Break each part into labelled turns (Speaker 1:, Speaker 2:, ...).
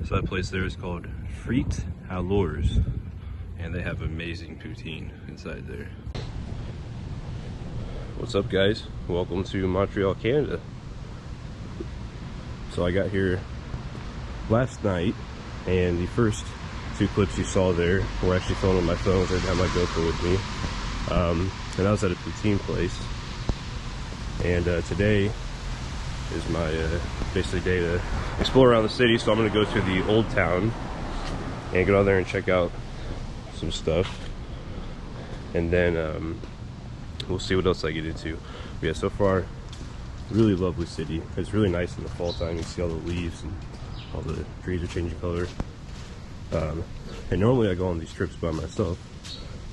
Speaker 1: So that place there is called Frites Alors, and they have amazing poutine inside there. What's up, guys? Welcome to Montreal, Canada. So I got here last night, and the first two clips you saw there were actually filmed on my phone. I didn't have my GoPro with me. And I was at a poutine place. And today is my basically day to explore around the city. So I'm going to go to the old town and get on there and check out some stuff. And then we'll see what else I get into. But yeah, so far, really lovely city. It's really nice in the fall time. You see all the leaves and all the trees are changing color. And normally I go on these trips by myself,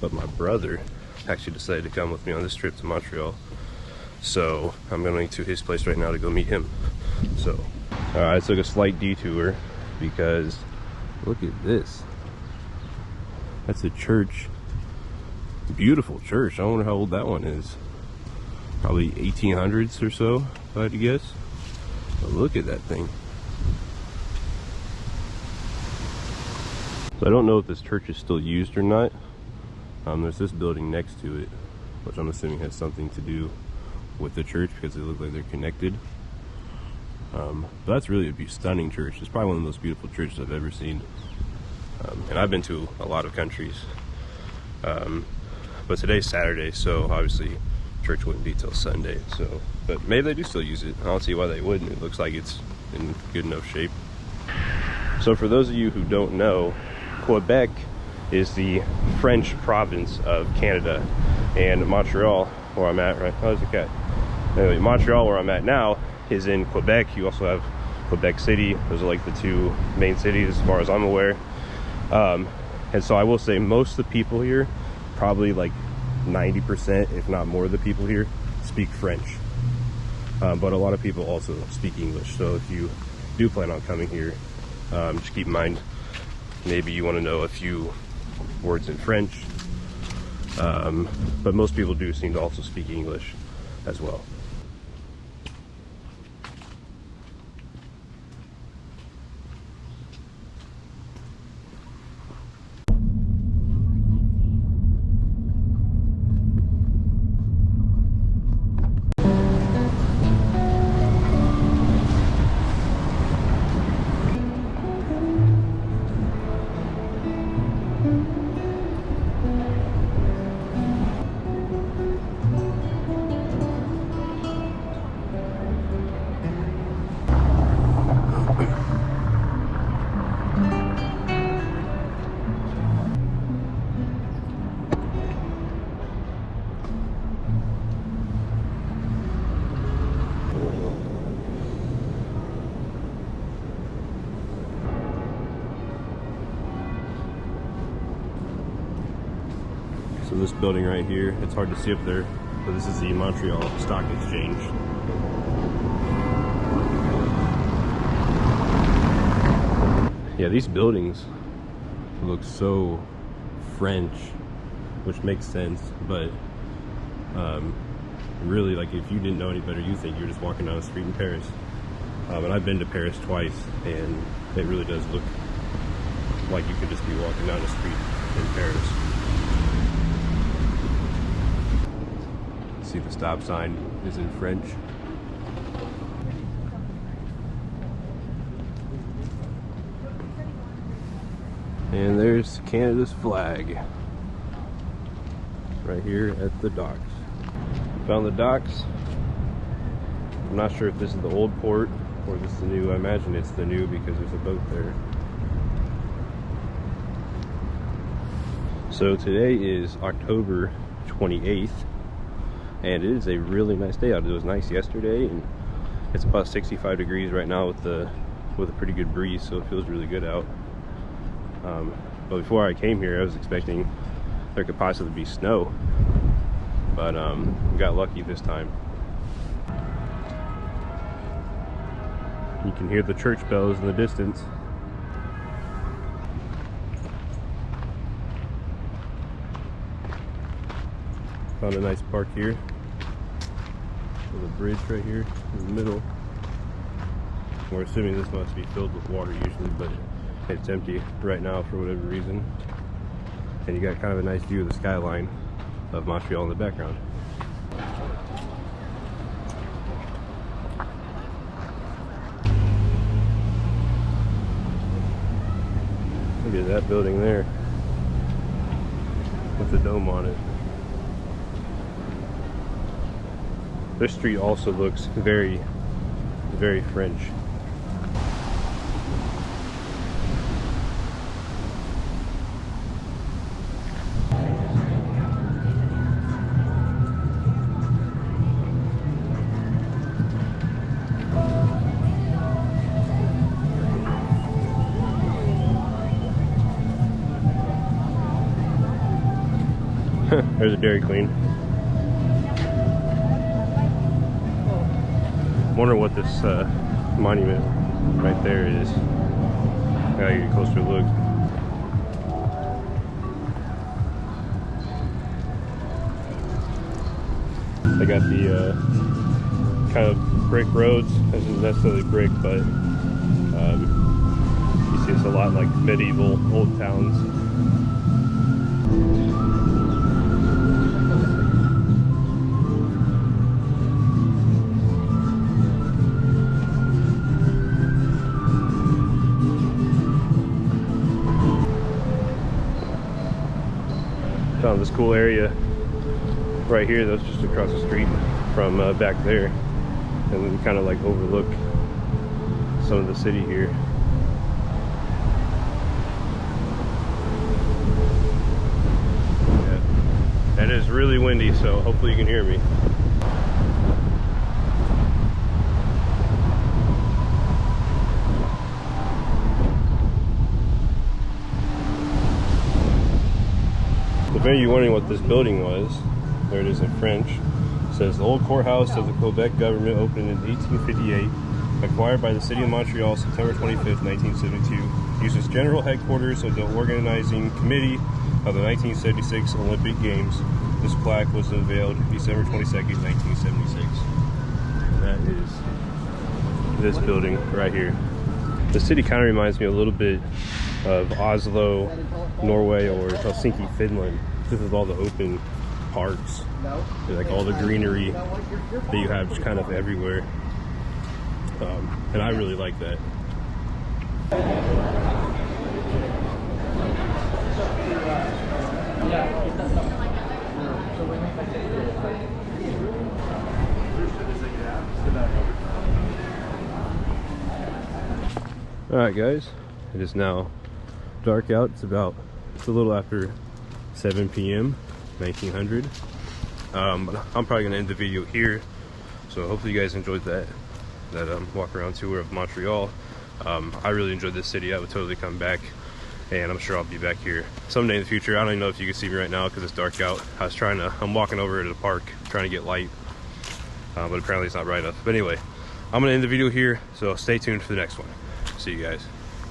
Speaker 1: but my brother actually decided to come with me on this trip to Montreal. So I'm going to his place right now to go meet him. So I took a slight detour because look at this. That's a church. Beautiful church. I wonder how old that one is. Probably 1800s or so, if I had to guess. But look at that thing. So I don't know if this church is still used or not. There's this building next to it, which I'm assuming has something to do with the church because they look like they're connected. But that's really a stunning church. It's probably one of the most beautiful churches I've ever seen. And I've been to a lot of countries. But today's Saturday, so obviously church wouldn't be till Sunday. So, but maybe they do still use it. I don't see why they wouldn't. It looks like it's in good enough shape. So for those of you who don't know, Quebec is the French province of Canada, and Montreal, where I'm at, right? Oh, there's a cat. Anyway, Montreal, where I'm at now, is in Quebec. You also have Quebec City. Those are like the two main cities as far as I'm aware. And so I will say most of the people here, probably like 90%, if not more of the people here, speak French. But a lot of people also speak English. So if you do plan on coming here, just keep in mind, maybe you want to know a few words in French. But most people do seem to also speak English as well. So this building right here, it's hard to see up there, but this is the Montreal Stock Exchange. Yeah, these buildings look so French, which makes sense, but really, like, if you didn't know any better, you think you're just walking down a street in Paris. And I've been to Paris twice, and it really does look like you could just be walking down a street in Paris. See, the stop sign is in French. And there's Canada's flag right here at the docks. Found the docks. I'm not sure if this is the old port or this is the new. I imagine it's the new because there's a boat there. So today is October 28th. And it is a really nice day out. It was nice yesterday, and it's about 65 degrees right now with a pretty good breeze, so it feels really good out. But before I came here, I was expecting there could possibly be snow, but we got lucky this time. You can hear the church bells in the distance. Found a nice park here. There's a bridge right here in the middle. We're assuming this must be filled with water usually, but It's empty right now for whatever reason. And you got kind of a nice view of the skyline of Montreal in the background. Look at that building there with the dome on it. This street also looks very, very French. There's a Dairy Queen. Wonder what this monument right there is. I gotta get a closer look. They got the kind of brick roads. This isn't necessarily brick, but you see it's a lot like medieval old towns. Found this cool area right here that's just across the street from back there, and we kind of like overlook some of the city here. Yeah. And it's really windy, so hopefully you can hear me. If you're wondering what this building was, there it is in French. It says the old courthouse of the Quebec government opened in 1858, acquired by the city of Montreal September 25th, 1972, used as general headquarters of the organizing committee of the 1976 Olympic Games. This plaque was unveiled December 22nd, 1976. That is this building right here. The city kind of reminds me a little bit of Oslo, Norway, or Helsinki, Finland. This is all the open parks, like all the greenery that you have just kind of everywhere, and I really like that. Alright guys, it is now dark out. It's a little after 7 p.m. 1900. I'm probably gonna end the video here, so hopefully you guys enjoyed that walk around tour of Montreal. I really enjoyed this city. I would totally come back, and I'm sure I'll be back here someday in the future. I don't even know if you can see me right now because it's dark out. I'm walking over to the park trying to get light, but apparently it's not bright enough. But anyway, I'm gonna end the video here, so stay tuned for the next one. See you guys.